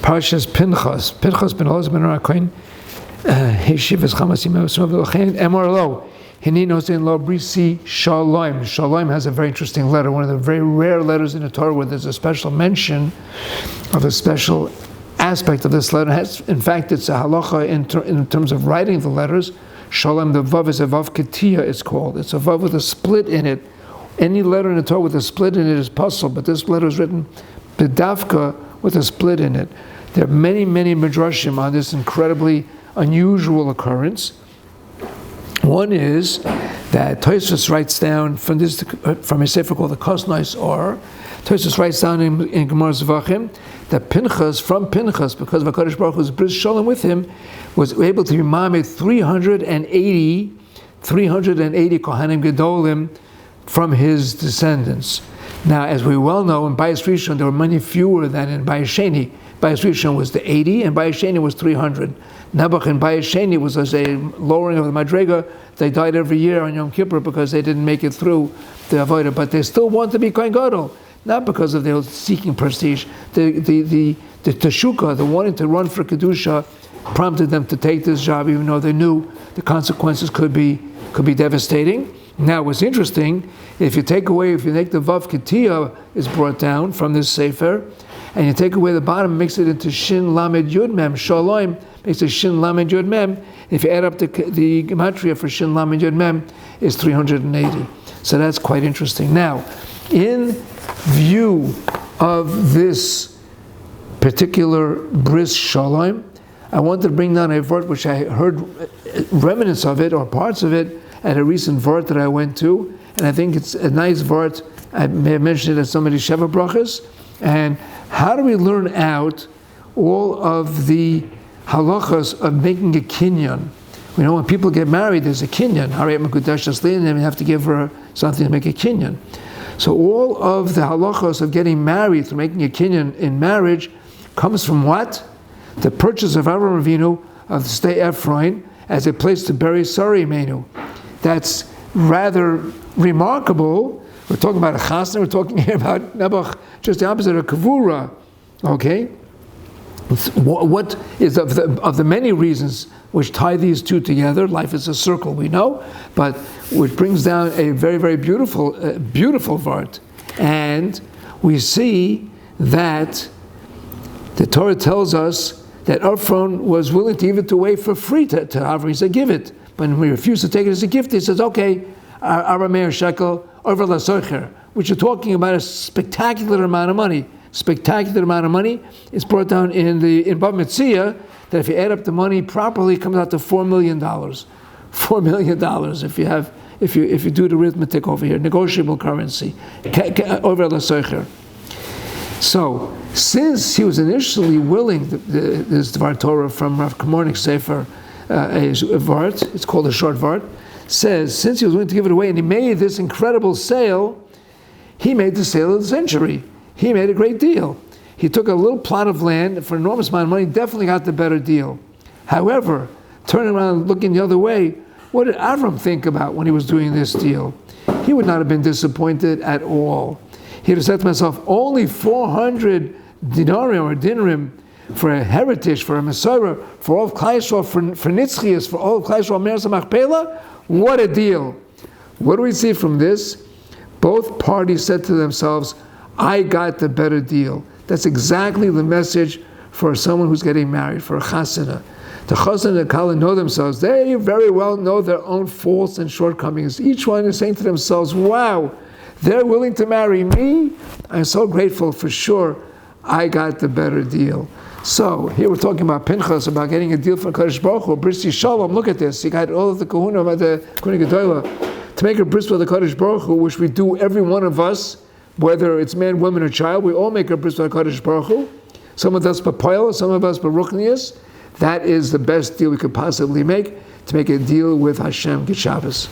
Parshas Pinchas. Pinchas ben Elazar ben Aaron Heshivas Chamasim V'Lochein Emor Lo Hini Nosein Lo Brisi Shalom. Shalom has a very interesting letter, one of the very rare letters in the Torah where there's a special mention of a special aspect of this letter. In fact, it's a halacha in terms of writing the letters. Shalom, the vav is a vav ketia, it's called. It's a vav with a split in it. Any letter in the Torah with a split in it is possible, but this letter is written b'davka with a split in it. There are many, many midrashim on this incredibly unusual occurrence. One is that Tosfos writes down from a sefer called the Kosnais Or. Tosfos writes down in Gemara Zvachim that Pinchas, because of HaKadosh Baruch Hu's bris shalom with him, was able to be mamed 380 Kohanim Gedolim from his descendants. Now, as we well know, in Bayis Rishon there were many fewer than in Bayis Sheni. Bayis Rishon was the 80, and Bayis Sheni was 300. Nebuch and Bayis Sheni was as a lowering of the Madrega. They died every year on Yom Kippur because they didn't make it through the Avodah, but they still want to be Kohen Gadol, not because of their seeking prestige. The Teshuka, the wanting to run for Kedusha, prompted them to take this job, even though they knew the consequences could be devastating. Now, what's interesting, if you make the Vav Ketia is brought down from this Sefer, and you take away the bottom, makes it into Shin Lamed Yud Mem, Shalom, makes it Shin Lamed Yud Mem. If you add up the gematria for Shin Lamed Yud Mem, is 380. So that's quite interesting. Now, in view of this particular bris Shalom, I wanted to bring down a vort which I heard remnants of it, or parts of it, at a recent vort that I went to, and I think it's a nice vort. I may have mentioned it at so many Sheva Brachas. And how do we learn out all of the halachas of making a kinyan? We know when people get married, there's a kinyan. And then we have to give her something to make a kinyan. So all of the halachas of getting married, through making a kinyan in marriage, comes from what? The purchase of Avraham Avinu of the state Ephraim as a place to bury Sari Menu. That's rather remarkable. We're talking about a chasna, we're talking here about Nebuch, just the opposite of kavura. Okay? What is of the many reasons which tie these two together? Life is a circle, we know, but which brings down a very, very beautiful vart. And we see that the Torah tells us that Ephron was willing to give it away for free to Avram. He said, give it. But when we refuse to take it as a gift, he says, okay, Arameir shekel over lasocher, which are talking about a spectacular amount of money. Spectacular amount of money is brought down in Bava Metzia, that if you add up the money properly, it comes out to $4 million. $4 million if you do the arithmetic over here, negotiable currency over lasocher. So, since he was initially willing, this Dvar Torah from Rav Kamornik's Sefer, a vart, it's called a short vart, says, since he was willing to give it away and he made this incredible sale, he made the sale of the century. He made a great deal. He took a little plot of land for an enormous amount of money, definitely got the better deal. However, turning around and looking the other way, what did Avram think about when he was doing this deal? He would not have been disappointed at all. He would have said to himself, only 400 dinarim or dinarim for a heritage, for a Messiah, for all of Klal Yisrael, for Nitzchias, for all of Klal Yisrael, Meretz HaMachpelah. What a deal. What do we see from this? Both parties said to themselves, I got the better deal. That's exactly the message for someone who's getting married, for a chasana. The chasana and the kala know themselves. They very well know their own faults and shortcomings. Each one is saying to themselves, wow, they're willing to marry me. I'm so grateful, for sure, I got the better deal. So, here we're talking about Pinchas, about getting a deal from Kadosh Baruch Hu, bris Shalom. Look at this. You got all of the kahuna about the Kohen Gedolah to make a bris with the Kadosh Baruch Hu, which we do, every one of us, whether it's man, woman, or child. We all make a bris with the Kadosh Baruch Hu. Some of us b'poil, some of us b'ruchnius. That is the best deal we could possibly make, to make a deal with Hashem. Good Shabbos.